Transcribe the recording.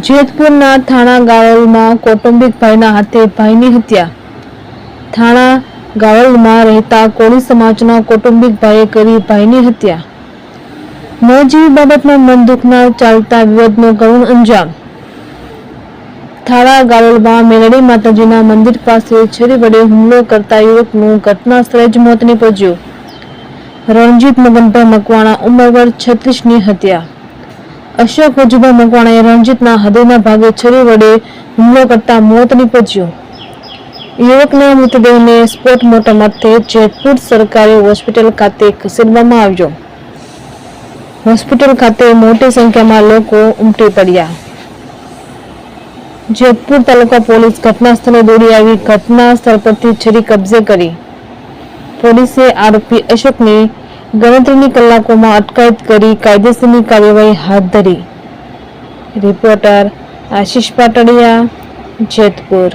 જેતપુરના થાણા ગાવલમાં કૌટુંબિક ભાઈના હાથે ભાઈની હત્યા। થાણા ગાવલમાં રહેતા કોળી સમાજના કૌટુંબિક ભાઈએ કરી ભાઈની હત્યા। મોત જેવી બાબતમાં મન દુઃખના ચાલતા વિવાદનો કરુણ અંજામ। થાણા ગાવલમાં મેલડી માતાજીના મંદિર પાસે છરી વડે હુમલો કરતા યુવકનું ઘટના સ્થળે જ મોત નીપજ્યું। રણજીત મગનભાઈ મકવાણા ઉંમર વર્ષ 36ની હત્યા। અશોક વજુભાઈ મકવાણાએ રણજીતના હૃદયના ભાગે છરી વડે હુમલો કરતા મોત નીપજ્યું। યુવકના મૃતદેહને પોસ્ટમોર્ટમ અર્થે જેતપુર સરકારી હોસ્પિટલ ખાતે ખસેડવામાં આવ્યો। હોસ્પિટલ ખાતે મોટી સંખ્યામાં લોકો ઉમટી પડ્યા। જેતપુર તાલુકા પોલીસ ઘટના સ્થળે દોડી આવી ઘટના સ્થળ પરથી છરી કબજે કરી। પોલીસે આરોપી અશોકની ગણતરીની કલાકોમાં અટકાયત કરી કાયદેસરની કાર્યવાહી હાથ ધરી। રિપોર્ટર આશિષ પાટડિયા, જેતપુર।